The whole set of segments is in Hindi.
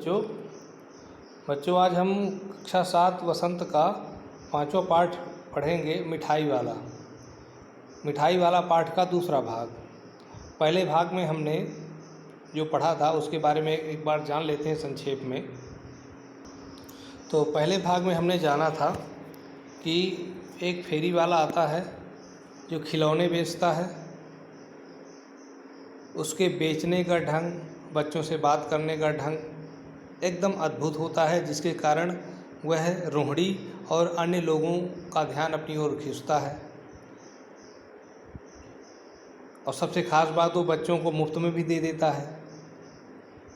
बच्चों। आज हम कक्षा 7 वसंत का 5वां पाठ पढ़ेंगे, मिठाई वाला पाठ का दूसरा भाग। पहले भाग में हमने जो पढ़ा था उसके बारे में एक बार जान लेते हैं संक्षेप में। तो पहले भाग में हमने जाना था कि एक फेरी वाला आता है जो खिलौने बेचता है। उसके बेचने का ढंग, बच्चों से बात करने का ढंग एकदम अद्भुत होता है, जिसके कारण वह रोहिणी और अन्य लोगों का ध्यान अपनी ओर खींचता है। और सबसे ख़ास बात, वो बच्चों को मुफ्त में भी दे देता है,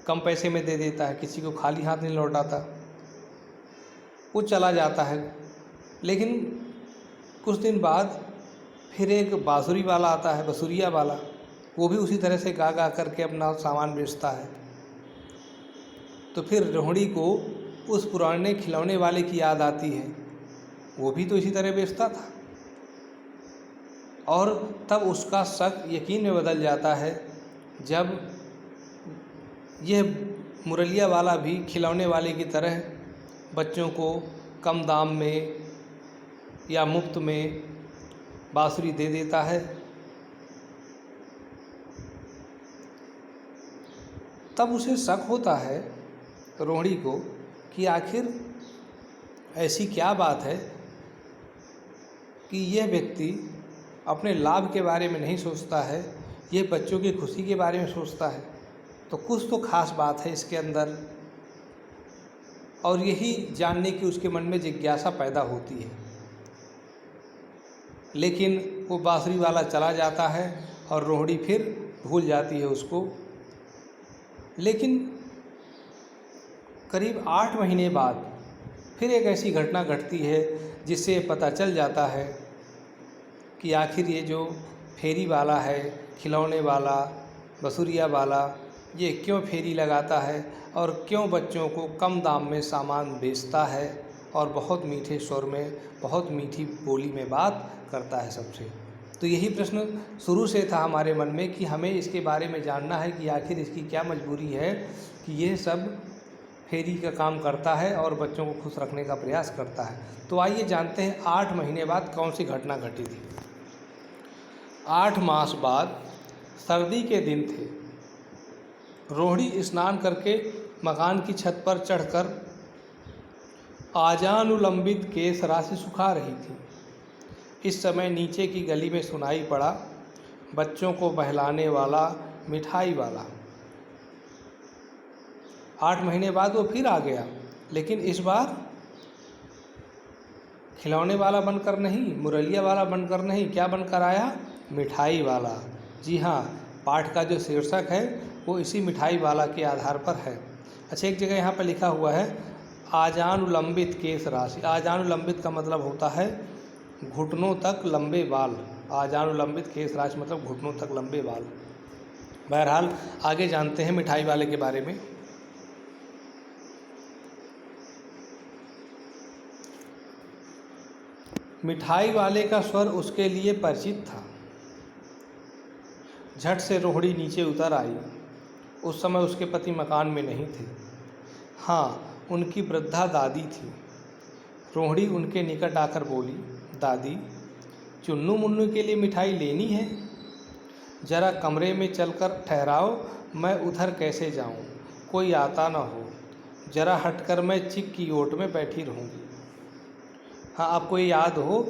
कम पैसे में दे देता है, किसी को खाली हाथ नहीं लौटाता। वो चला जाता है। लेकिन कुछ दिन बाद फिर एक बाँसुरी वाला आता है, बसुरिया वाला। वो भी उसी तरह से गा गा करके अपना सामान बेचता है। तो फिर रोहिणी को उस पुराने खिलौने वाले की याद आती है, वो भी तो इसी तरह बेचता था। और तब उसका शक यकीन में बदल जाता है जब यह मुरलिया वाला भी खिलौने वाले की तरह बच्चों को कम दाम में या मुफ्त में बाँसुरी दे देता है। तब उसे शक होता है रोहिणी को कि आखिर ऐसी क्या बात है कि यह व्यक्ति अपने लाभ के बारे में नहीं सोचता है, यह बच्चों की खुशी के बारे में सोचता है। तो कुछ तो खास बात है इसके अंदर, और यही जानने की उसके मन में जिज्ञासा पैदा होती है। लेकिन वो बाँसुरी वाला चला जाता है और रोहिणी फिर भूल जाती है उसको। लेकिन करीब 8 महीने बाद फिर एक ऐसी घटना घटती है जिससे पता चल जाता है कि आखिर ये जो फेरी वाला है, खिलौने वाला, बसुरिया वाला, ये क्यों फेरी लगाता है और क्यों बच्चों को कम दाम में सामान बेचता है और बहुत मीठे स्वर में, बहुत मीठी बोली में बात करता है सबसे। तो यही प्रश्न शुरू से था हमारे मन में कि हमें इसके बारे में जानना है कि आखिर इसकी क्या मजबूरी है कि यह सब फेरी का काम करता है और बच्चों को खुश रखने का प्रयास करता है। तो आइए जानते हैं 8 महीने बाद कौन सी घटना घटी थी। 8 मास बाद सर्दी के दिन थे। रोहिणी स्नान करके मकान की छत पर चढ़कर आजानुलंबित केश राशि सुखा रही थी। इस समय नीचे की गली में सुनाई पड़ा बच्चों को बहलाने वाला मिठाई वाला। 8 महीने बाद वो फिर आ गया, लेकिन इस बार खिलौने वाला बनकर नहीं, मुरलिया वाला बनकर नहीं, क्या बनकर आया? मिठाई वाला। जी हाँ, पाठ का जो शीर्षक है वो इसी मिठाई वाला के आधार पर है। अच्छा, एक जगह यहाँ पर लिखा हुआ है आजानुलंबित केश राशि। आजानुलंबित का मतलब होता है घुटनों तक लंबे बाल। आजानुलंबित केश राशि मतलब घुटनों तक लंबे बाल। बहरहाल आगे जानते हैं मिठाई वाले के बारे में। मिठाई वाले का स्वर उसके लिए परिचित था। झट से रोहिणी नीचे उतर आई। उस समय उसके पति मकान में नहीं थे। हाँ, उनकी वृद्धा दादी थी। रोहिणी उनके निकट आकर बोली, दादी, चुन्नू मुन्नू के लिए मिठाई लेनी है? जरा कमरे में चलकर ठहराओ, मैं उधर कैसे जाऊं? कोई आता ना हो। जरा हटकर मैं चिक की ओट में बैठी रहूँगी। हाँ, आपको ये याद हो,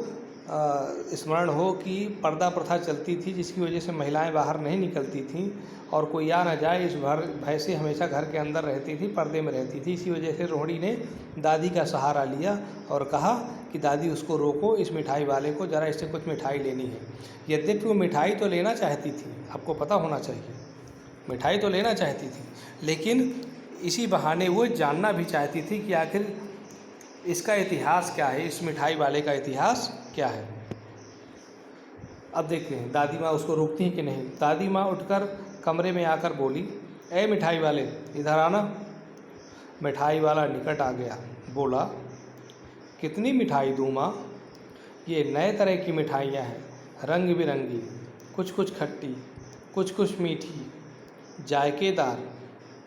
स्मरण हो कि पर्दा प्रथा चलती थी, जिसकी वजह से महिलाएं बाहर नहीं निकलती थीं और कोई आ न जाए इस भय से हमेशा घर के अंदर रहती थी, पर्दे में रहती थी। इसी वजह से रोहिणी ने दादी का सहारा लिया और कहा कि दादी उसको रोको, इस मिठाई वाले को, ज़रा इससे कुछ मिठाई लेनी है। यद्यपि वो मिठाई तो लेना चाहती थी, आपको पता होना चाहिए, मिठाई तो लेना चाहती थी, लेकिन इसी बहाने वो जानना भी चाहती थी कि आखिर इसका इतिहास क्या है, इस मिठाई वाले का इतिहास क्या है। अब देखते हैं दादी माँ उसको रोकती हैं कि नहीं। दादी माँ उठकर कमरे में आकर बोली, ए मिठाई वाले, इधर आना। मिठाई वाला निकट आ गया, बोला, कितनी मिठाई दूँ माँ? ये नए तरह की मिठाइयाँ हैं, रंग बिरंगी, कुछ कुछ खट्टी, कुछ कुछ मीठी, जायकेदार,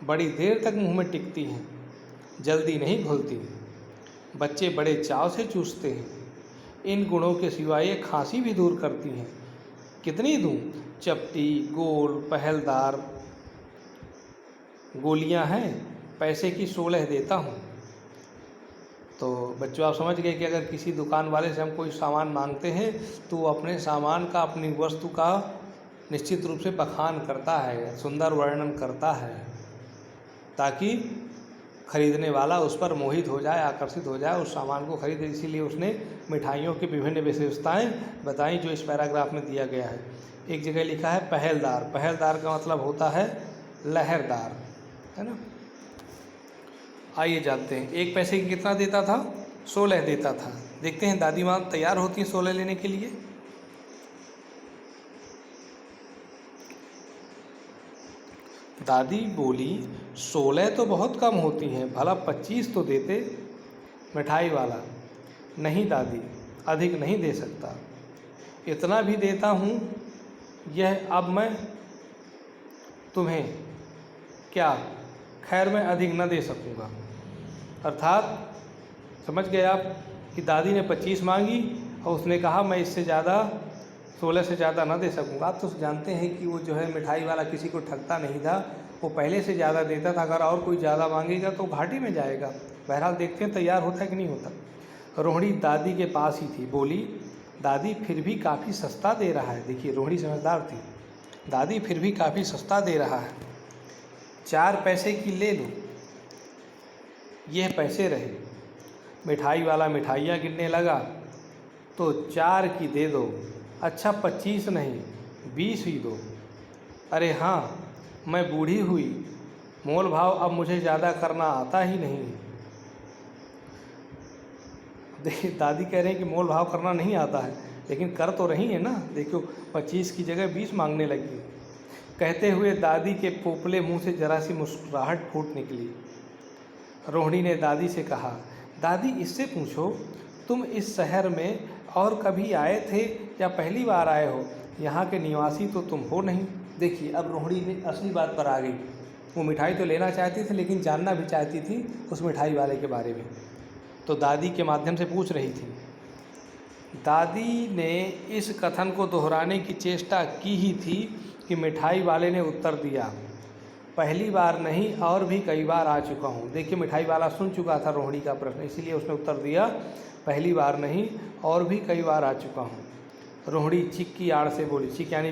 बड़ी देर तक मुंह में टिकती हैं। जल्दी नहीं घुलती, बच्चे बड़े चाव से चूसते हैं। इन गुणों के सिवा ये खांसी भी दूर करती हैं। कितनी दूं? चपटी, गोल, पहलदार गोलियां हैं, पैसे की 16 देता हूँ। तो बच्चों आप समझ गए कि अगर किसी दुकान वाले से हम कोई सामान मांगते हैं तो वो अपने सामान का, अपनी वस्तु का निश्चित रूप से बखान करता है, सुंदर वर्णन करता है, ताकि खरीदने वाला उस पर मोहित हो जाए, आकर्षित हो जाए, उस सामान को खरीदे। इसीलिए उसने मिठाइयों की विभिन्न विशेषताएं बताई जो इस पैराग्राफ में दिया गया है। एक जगह लिखा है पहलदार। पहलदार का मतलब होता है लहरदार, है ना। आइए जानते हैं, एक पैसे की कितना देता था? 16 देता था। देखते हैं दादी माँ तैयार होती हैं 16 लेने के लिए। दादी बोली, 16 तो बहुत कम होती हैं, भला 25 तो देते। मिठाई वाला, नहीं दादी, अधिक नहीं दे सकता, इतना भी देता हूँ, यह अब मैं तुम्हें क्या, खैर मैं अधिक न दे सकूँगा। अर्थात समझ गए आप कि दादी ने 25 मांगी और उसने कहा मैं इससे ज़्यादा, 16 से ज़्यादा ना दे सकूँगा। आप तो जानते हैं कि वो जो है मिठाई वाला किसी को ठगता नहीं था, वो पहले से ज़्यादा देता था। अगर और कोई ज़्यादा मांगेगा तो घाटी में जाएगा। बहरहाल देखते हैं तैयार होता है कि नहीं होता। रोहिणी दादी के पास ही थी, बोली, दादी फिर भी काफ़ी सस्ता दे रहा है। देखिए रोहिणी समझदार थी। दादी फिर भी काफ़ी सस्ता दे रहा है, 4 पैसे की ले लो, यह पैसे रहे। मिठाई वाला मिठाइयाँ गिनने लगा, तो 4 की दे दो। अच्छा 25 नहीं, 20 ही दो। अरे हाँ, मैं बूढ़ी हुई, मोल भाव अब मुझे ज़्यादा करना आता ही नहीं। देखिए दादी कह रहे हैं कि मोल भाव करना नहीं आता है, लेकिन कर तो रही है ना। देखो 25 की जगह 20 मांगने लगी। कहते हुए दादी के पोपले मुंह से जरा सी मुस्कुराहट फूट निकली। रोहिणी ने दादी से कहा, दादी इससे पूछो, तुम इस शहर में और कभी आए थे या पहली बार आए हो? यहाँ के निवासी तो तुम हो नहीं। देखिए अब रोहिणी ने असली बात पर आ गई। वो मिठाई तो लेना चाहती थी, लेकिन जानना भी चाहती थी उस मिठाई वाले के बारे में। तो दादी के माध्यम से पूछ रही थी। दादी ने इस कथन को दोहराने की चेष्टा की ही थी कि मिठाई वाले ने उत्तर दिया, पहली बार नहीं और भी कई बार आ चुका हूँ। देखिए मिठाई वाला सुन चुका था रोहिणी का प्रश्न, इसीलिए उसने उत्तर दिया, पहली बार नहीं और भी कई बार आ चुका हूँ। रोहिणी चिक की आड़ से बोली, चिक यानी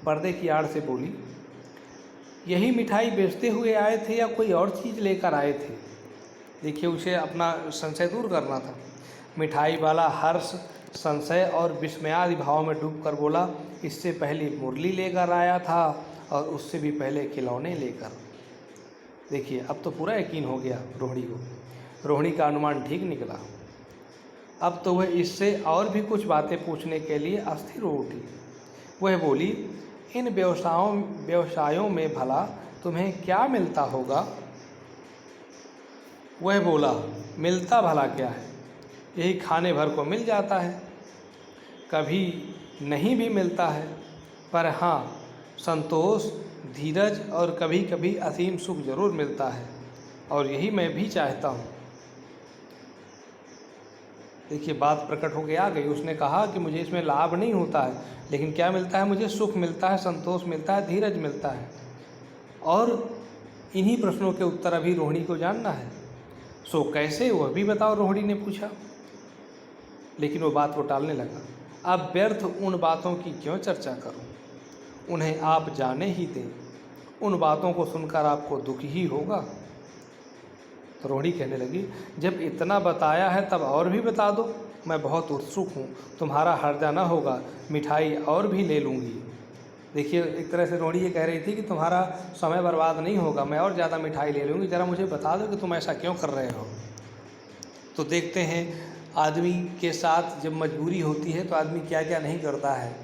पर्दे की आड़ से बोली, यही मिठाई बेचते हुए आए थे या कोई और चीज़ लेकर आए थे? देखिए उसे अपना संशय दूर करना था। मिठाई वाला हर्ष, संशय और विस्मयादि भाव में डूबकर बोला, इससे पहले मुरली लेकर आया था और उससे भी पहले खिलौने लेकर। देखिए अब तो पूरा यकीन हो गया रोहिणी को। रोहिणी का अनुमान ठीक निकला। अब तो वह इससे और भी कुछ बातें पूछने के लिए अस्थिर हो उठी। वह बोली, इन व्यवसायों में भला तुम्हें क्या मिलता होगा? वह बोला, मिलता भला क्या है, यही खाने भर को मिल जाता है, कभी नहीं भी मिलता है, पर हाँ संतोष, धीरज और कभी कभी असीम सुख जरूर मिलता है, और यही मैं भी चाहता हूँ। देखिए बात प्रकट होकर आ गई। उसने कहा कि मुझे इसमें लाभ नहीं होता है, लेकिन क्या मिलता है मुझे? सुख मिलता है, संतोष मिलता है, धीरज मिलता है। और इन्हीं प्रश्नों के उत्तर अभी रोहिणी को जानना है। सो कैसे, वह भी बताओ, रोहिणी ने पूछा। लेकिन वो बात को टालने लगा। अब व्यर्थ उन बातों की क्यों चर्चा करूं, उन्हें आप जाने ही दें, उन बातों को सुनकर आपको दुख ही होगा। तो रोहिणी कहने लगी, जब इतना बताया है तब और भी बता दो, मैं बहुत उत्सुक हूँ, तुम्हारा हर्जा न होगा, मिठाई और भी ले लूँगी। देखिए एक तरह से रोहिणी ये कह रही थी कि तुम्हारा समय बर्बाद नहीं होगा, मैं और ज़्यादा मिठाई ले लूँगी, ज़रा मुझे बता दो कि तुम ऐसा क्यों कर रहे हो। तो देखते हैं आदमी के साथ जब मजबूरी होती है तो आदमी क्या क्या नहीं करता है।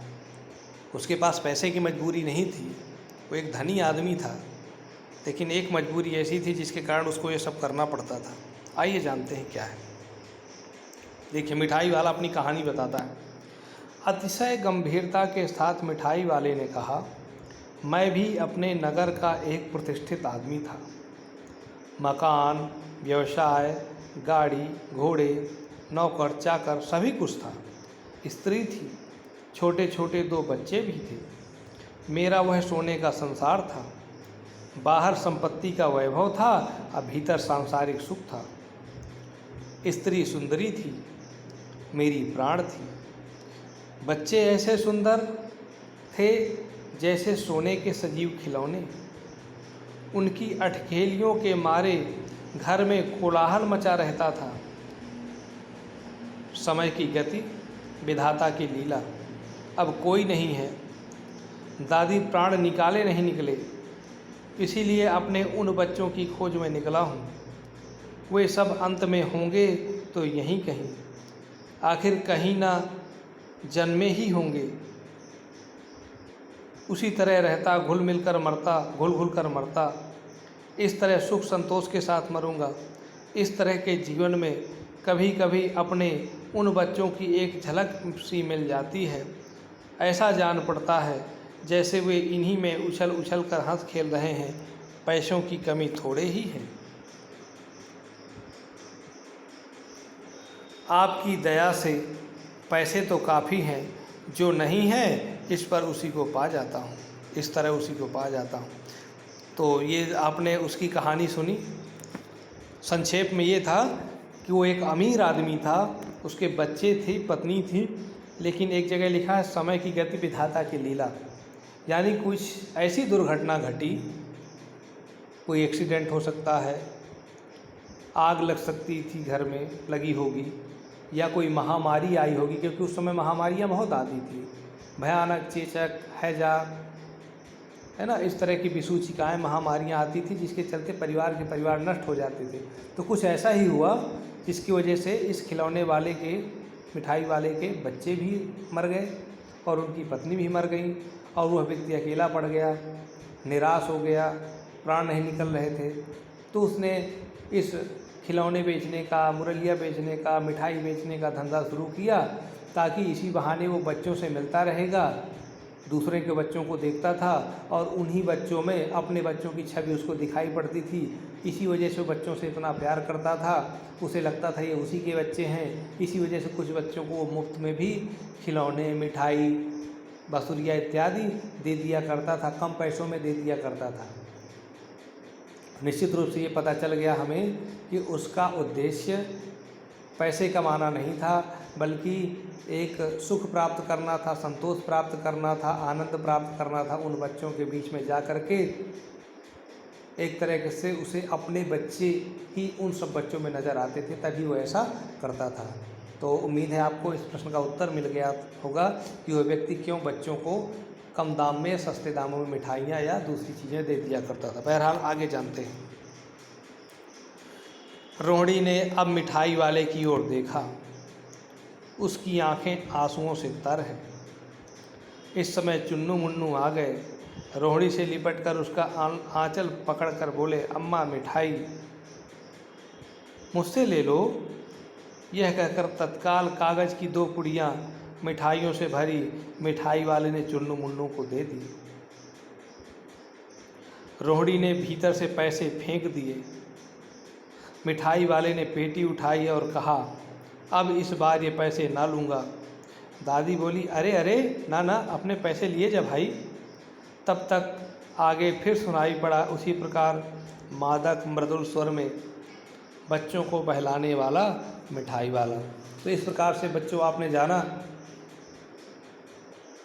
उसके पास पैसे की मजबूरी नहीं थी, वो एक धनी आदमी था, लेकिन एक मजबूरी ऐसी थी जिसके कारण उसको ये सब करना पड़ता था। आइए जानते हैं क्या है। देखिए मिठाई वाला अपनी कहानी बताता है। अतिशय गंभीरता के साथ मिठाई वाले ने कहा, मैं भी अपने नगर का एक प्रतिष्ठित आदमी था। मकान, व्यवसाय, गाड़ी घोड़े, नौकर चाकर सभी कुछ था। स्त्री थी, छोटे छोटे 2 बच्चे भी थे। मेरा वह सोने का संसार था। बाहर संपत्ति का वैभव था और भीतर सांसारिक सुख था। स्त्री सुंदरी थी, मेरी प्राण थी। बच्चे ऐसे सुंदर थे जैसे सोने के सजीव खिलौने। उनकी अठखेलियों के मारे घर में कोलाहल मचा रहता था। समय की गति, विधाता की लीला, अब कोई नहीं है। दादी प्राण निकाले नहीं निकले, इसीलिए अपने उन बच्चों की खोज में निकला हूँ। वे सब अंत में होंगे तो यहीं कहीं, आखिर कहीं ना जन्मे ही होंगे। उसी तरह रहता, घुल मिल कर मरता, घुल घुल कर मरता। इस तरह सुख संतोष के साथ मरूंगा। इस तरह के जीवन में कभी कभी अपने उन बच्चों की एक झलक सी मिल जाती है। ऐसा जान पड़ता है जैसे वे इन्हीं में उछल उछल कर हंस खेल रहे हैं। पैसों की कमी थोड़े ही है। आपकी दया से पैसे तो काफ़ी हैं, जो नहीं है इस पर उसी को पा जाता हूँ, इस तरह उसी को पा जाता हूँ। तो ये आपने उसकी कहानी सुनी। संक्षेप में ये था कि वो एक अमीर आदमी था, उसके बच्चे थे, पत्नी थी, लेकिन एक जगह लिखा है समय की गति विधाता की लीला, यानी कुछ ऐसी दुर्घटना घटी, कोई एक्सीडेंट हो सकता है, आग लग सकती थी, घर में लगी होगी, या कोई महामारी आई होगी, क्योंकि उस समय महामारियाँ बहुत आती थी, भयानक, चेचक, हैजा, है ना, इस तरह की विसूचिकाएँ, महामारियाँ आती थी, जिसके चलते परिवार के परिवार नष्ट हो जाते थे। तो कुछ ऐसा ही हुआ जिसकी वजह से इस खिलौने वाले के, मिठाई वाले के बच्चे भी मर गए और उनकी पत्नी भी मर गई और वह व्यक्ति अकेला पड़ गया, निराश हो गया, प्राण नहीं निकल रहे थे। तो उसने इस खिलौने बेचने का, मुरलिया बेचने का, मिठाई बेचने का धंधा शुरू किया, ताकि इसी बहाने वो बच्चों से मिलता रहेगा, दूसरे के बच्चों को देखता था और उन्हीं बच्चों में अपने बच्चों की छवि उसको दिखाई पड़ती थी। इसी वजह से वो बच्चों से इतना प्यार करता था, उसे लगता था ये उसी के बच्चे हैं। इसी वजह से कुछ बच्चों को वो मुफ्त में भी खिलौने, मिठाई, बाँसुरियाँ इत्यादि दे दिया करता था, कम पैसों में दे दिया करता था। निश्चित रूप से ये पता चल गया हमें कि उसका उद्देश्य पैसे कमाना नहीं था, बल्कि एक सुख प्राप्त करना था, संतोष प्राप्त करना था, आनंद प्राप्त करना था। उन बच्चों के बीच में जा कर के एक तरह से उसे अपने बच्चे ही उन सब बच्चों में नज़र आते थे, तभी वो ऐसा करता था। तो उम्मीद है आपको इस प्रश्न का उत्तर मिल गया होगा कि वह व्यक्ति क्यों बच्चों को कम दाम में, सस्ते दामों में मिठाइयाँ या दूसरी चीज़ें दे दिया करता था। बहरहाल आगे जानते हैं। रोहिणी ने अब मिठाई वाले की ओर देखा। उसकी आंखें आंसुओं से तर हैं। इस समय चुन्नू मुन्नू आ गए। रोहिणी से लिपट कर उसका आंचल पकड़ कर बोले, अम्मा मिठाई मुझसे ले लो। यह कहकर तत्काल कागज़ की 2 पुड़ियाँ मिठाइयों से भरी मिठाई वाले ने चुन्नू मुन्नू को दे दी। रोहिणी ने भीतर से पैसे फेंक दिए। मिठाई वाले ने पेटी उठाई और कहा, अब इस बार ये पैसे ना लूँगा। दादी बोली, अरे अरे ना ना, अपने पैसे लिए जा भाई। तब तक आगे फिर सुनाई पड़ा उसी प्रकार मादक मृदुल स्वर में, बच्चों को बहलाने वाला मिठाई वाला। तो इस प्रकार से बच्चों, आपने जाना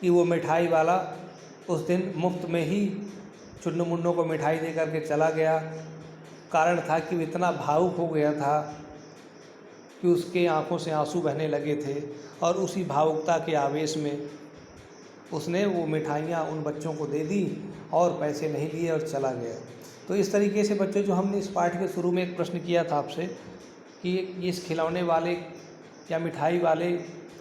कि वो मिठाई वाला उस दिन मुफ्त में ही चुन्नू मुन्नू को मिठाई दे करके चला गया। कारण था कि वो इतना भावुक हो गया था कि उसके आंखों से आंसू बहने लगे थे, और उसी भावुकता के आवेश में उसने वो मिठाइयाँ उन बच्चों को दे दी और पैसे नहीं लिए और चला गया। तो इस तरीके से बच्चों, जो हमने इस पाठ के शुरू में एक प्रश्न किया था आपसे कि इस खिलौने वाले या मिठाई वाले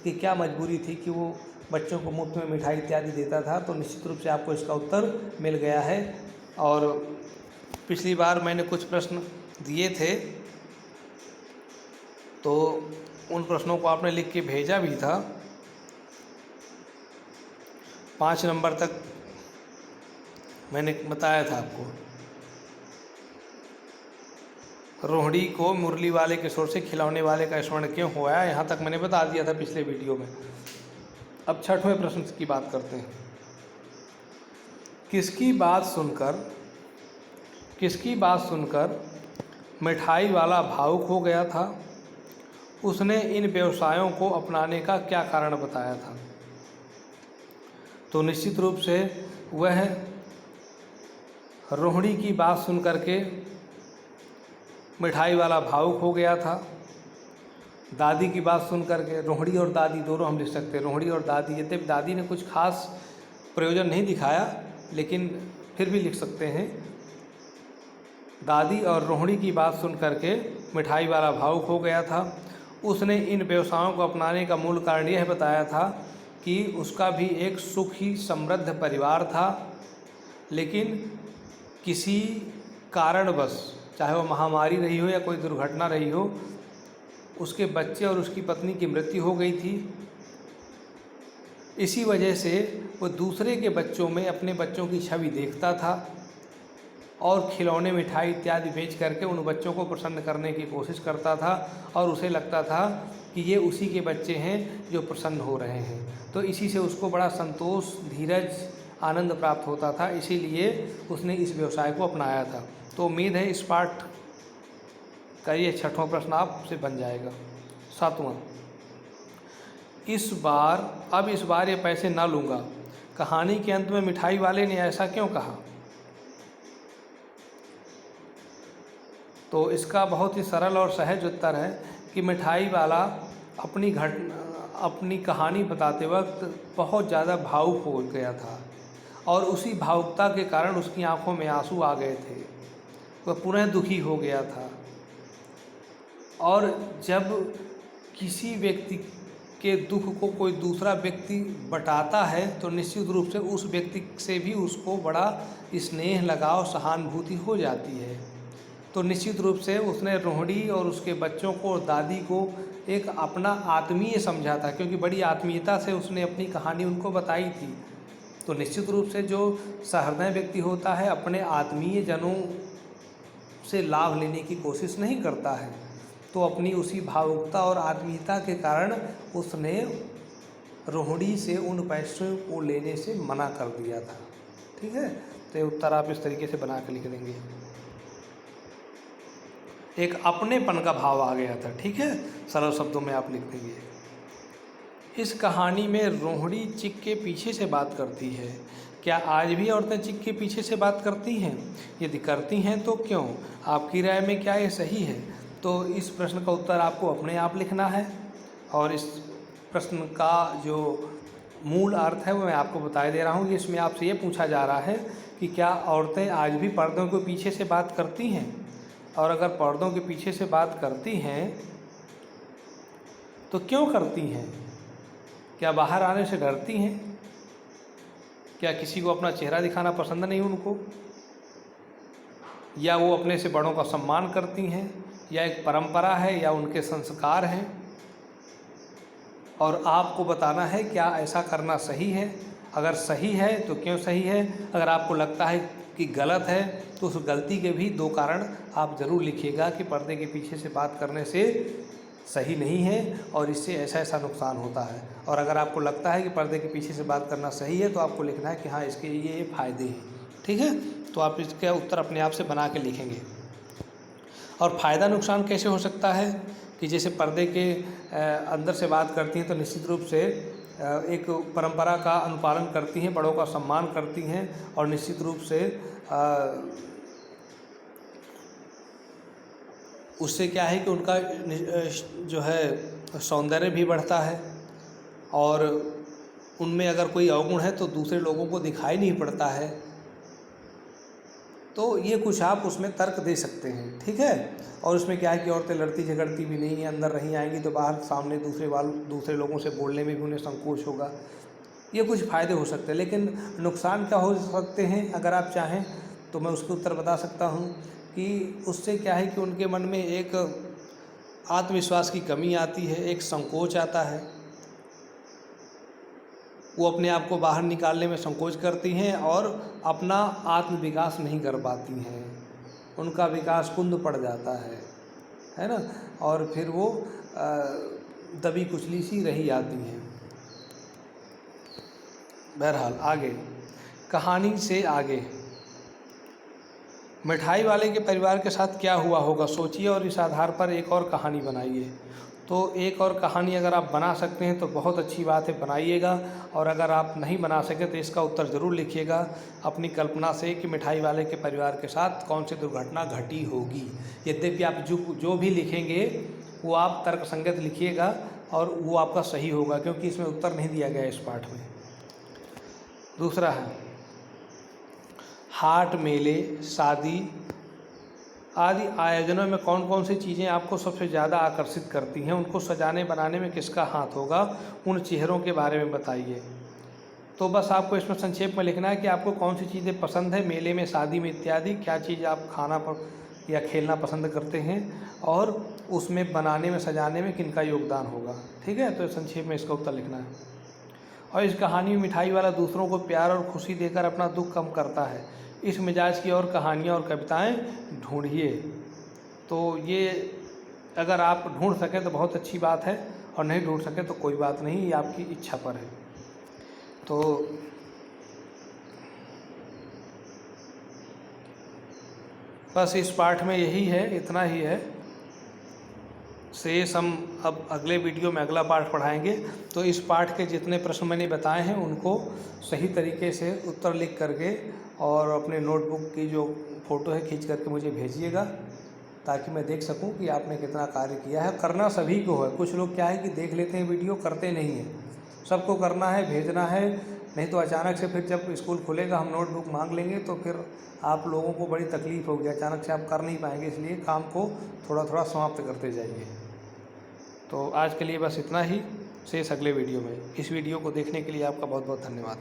की क्या मजबूरी थी कि वो बच्चों को मुफ्त में मिठाई इत्यादि देता था, तो निश्चित रूप से आपको इसका उत्तर मिल गया है। और पिछली बार मैंने कुछ प्रश्न दिए थे, तो उन प्रश्नों को आपने लिख के भेजा भी था। 5 नंबर तक मैंने बताया था आपको, रोहिणी को मुरली वाले किशोर से खिलौने वाले का स्मरण क्यों हुआ, यहाँ तक मैंने बता दिया था पिछले वीडियो में। अब 6वें प्रश्न की बात करते हैं। किसकी बात सुनकर मिठाई वाला भावुक हो गया था? उसने इन व्यवसायों को अपनाने का क्या कारण बताया था? तो निश्चित रूप से वह रोहिणी की बात सुन करके मिठाई वाला भावुक हो गया था। दादी की बात सुन करके, रोहिणी और दादी दोनों हम लिख सकते हैं, रोहिणी और दादी। यद्यपि दादी ने कुछ खास प्रयोजन नहीं दिखाया, लेकिन फिर भी लिख सकते हैं। दादी और रोहिणी की बात सुन करके मिठाई वाला भावुक हो गया था। उसने इन व्यवसायों को अपनाने का मूल कारण यह बताया था कि उसका भी एक सुखी समृद्ध परिवार था, लेकिन किसी कारणवश, चाहे वो महामारी रही हो या कोई दुर्घटना रही हो, उसके बच्चे और उसकी पत्नी की मृत्यु हो गई थी। इसी वजह से वो दूसरे के बच्चों में अपने बच्चों की छवि देखता था और खिलौने, मिठाई इत्यादि बेच करके उन बच्चों को प्रसन्न करने की कोशिश करता था, और उसे लगता था कि ये उसी के बच्चे हैं जो प्रसन्न हो रहे हैं। तो इसी से उसको बड़ा संतोष, धीरज, आनंद प्राप्त होता था। इसीलिए उसने इस व्यवसाय को अपनाया था। तो उम्मीद है इस पाठ का ये 6वां प्रश्न आपसे बन जाएगा। 7वां, इस बार ये पैसे ना लूँगा। कहानी के अंत में मिठाई वाले ने ऐसा क्यों कहा? तो इसका बहुत ही सरल और सहज उत्तर है कि मिठाई वाला अपनी कहानी बताते वक्त बहुत ज़्यादा भावुक हो गया था, और उसी भावुकता के कारण उसकी आंखों में आंसू आ गए थे। वह पुनः दुखी हो गया था, और जब किसी व्यक्ति के दुख को कोई दूसरा व्यक्ति बटाता है तो निश्चित रूप से उस व्यक्ति से भी उसको बड़ा स्नेह, लगाव, सहानुभूति हो जाती है। तो निश्चित रूप से उसने रोहिणी और उसके बच्चों को और दादी को एक अपना आत्मीय समझा था, क्योंकि बड़ी आत्मीयता से उसने अपनी कहानी उनको बताई थी। तो निश्चित रूप से जो सहृदय व्यक्ति होता है अपने आत्मीय जनों से लाभ लेने की कोशिश नहीं करता है, तो अपनी उसी भावुकता और आत्मीयता के कारण उसने रोहिणी से उन पैसों को लेने से मना कर दिया था। ठीक है, तो ये उत्तर आप इस तरीके से बना के लिख देंगे। एक अपनेपन का भाव आ गया था। ठीक है, सरल शब्दों में आप लिख देंगे। इस कहानी में रोहिणी चिक के पीछे से बात करती है। क्या आज भी औरतें चिक के पीछे से बात करती हैं? यदि करती हैं तो क्यों? आपकी राय में क्या ये सही है? तो इस प्रश्न का उत्तर आपको अपने आप लिखना है, और इस प्रश्न का जो मूल अर्थ है वो मैं आपको बता दे रहा हूँ। इसमें आपसे ये पूछा जा रहा है कि क्या औरतें आज भी पर्दों के पीछे से बात करती हैं? और अगर पर्दों के पीछे से बात करती हैं तो क्यों करती हैं? क्या बाहर आने से डरती हैं? क्या किसी को अपना चेहरा दिखाना पसंद नहीं उनको? या वो अपने से बड़ों का सम्मान करती हैं? या एक परंपरा है, या उनके संस्कार हैं? और आपको बताना है क्या ऐसा करना सही है। अगर सही है तो क्यों सही है, अगर आपको लगता है कि गलत है तो उस गलती के भी 2 कारण आप ज़रूर लिखिएगा कि पर्दे के पीछे से बात करने से सही नहीं है और इससे ऐसा ऐसा नुकसान होता है। और अगर आपको लगता है कि पर्दे के पीछे से बात करना सही है तो आपको लिखना है कि हाँ इसके ये फ़ायदे हैं। ठीक है, तो आप इसका उत्तर अपने आप से बना के लिखेंगे। और फ़ायदा नुकसान कैसे हो सकता है कि जैसे पर्दे के अंदर से बात करती हैं तो निश्चित रूप से एक परंपरा का अनुपालन करती हैं, बड़ों का सम्मान करती हैं, और निश्चित रूप से उससे क्या है कि उनका जो है सौंदर्य भी बढ़ता है, और उनमें अगर कोई अवगुण है तो दूसरे लोगों को दिखाई नहीं पड़ता है। तो ये कुछ आप उसमें तर्क दे सकते हैं। ठीक है, और उसमें क्या है कि औरतें लड़ती झगड़ती भी नहीं है, अंदर नहीं आएंगी तो बाहर सामने दूसरे लोगों से बोलने में भी उन्हें संकोच होगा। ये कुछ फ़ायदे हो सकते हैं, लेकिन नुकसान क्या हो सकते हैं अगर आप चाहें तो मैं उसके उत्तर बता सकता हूँ कि उससे क्या है कि उनके मन में एक आत्मविश्वास की कमी आती है, एक संकोच आता है, वो अपने आप को बाहर निकालने में संकोच करती हैं और अपना आत्म विकास नहीं कर पाती हैं, उनका विकास कुंद पड़ जाता है। है ना, और फिर वो दबी कुचली सी रही आती हैं। बहरहाल आगे, कहानी से आगे, मिठाई वाले के परिवार के साथ क्या हुआ होगा सोचिए और इस आधार पर एक और कहानी बनाइए। तो एक और कहानी अगर आप बना सकते हैं तो बहुत अच्छी बात है, बनाइएगा। और अगर आप नहीं बना सके तो इसका उत्तर ज़रूर लिखिएगा अपनी कल्पना से कि मिठाई वाले के परिवार के साथ कौन सी दुर्घटना घटी होगी। यद्यपि आप जो भी लिखेंगे वो आप तर्कसंगत लिखिएगा और वो आपका सही होगा, क्योंकि इसमें उत्तर नहीं दिया गया इस पाठ में। दूसरा है, हाट, मेले, शादी आदि आयोजनों में कौन कौन सी चीज़ें आपको सबसे ज़्यादा आकर्षित करती हैं, उनको सजाने बनाने में किसका हाथ होगा, उन चेहरों के बारे में बताइए। तो बस आपको इसमें संक्षेप में लिखना है कि आपको कौन सी चीज़ें पसंद है मेले में, शादी में इत्यादि, क्या चीज़ आप खाना या खेलना पसंद करते हैं और उसमें बनाने में सजाने में किनका योगदान होगा। ठीक है, तो संक्षेप में इसका उत्तर लिखना है। और इस कहानी में मिठाई वाला दूसरों को प्यार और खुशी देकर अपना दुख कम करता है। इस मिजाज की और कहानियाँ और कविताएं ढूंढिए। तो ये अगर आप ढूंढ सकें तो बहुत अच्छी बात है, और नहीं ढूंढ सकें तो कोई बात नहीं, ये आपकी इच्छा पर है। तो बस इस पाठ में यही है, इतना ही है। शेष हम अब अगले वीडियो में अगला पाठ पढ़ाएंगे। तो इस पाठ के जितने प्रश्न मैंने बताए हैं उनको सही तरीके से उत्तर लिख करके और अपने नोटबुक की जो फ़ोटो है खींच करके मुझे भेजिएगा, ताकि मैं देख सकूं कि आपने कितना कार्य किया है। करना सभी को है, कुछ लोग क्या है कि देख लेते हैं वीडियो, करते नहीं हैं। सबको करना है, भेजना है, नहीं तो अचानक से फिर जब स्कूल खुलेगा हम नोटबुक मांग लेंगे तो फिर आप लोगों को बड़ी तकलीफ़ होगी, अचानक से आप कर नहीं पाएंगे। इसलिए काम को थोड़ा थोड़ा समाप्त करते जाइए। तो आज के लिए बस इतना ही, शेष अगले वीडियो में। इस वीडियो को देखने के लिए आपका बहुत बहुत धन्यवाद।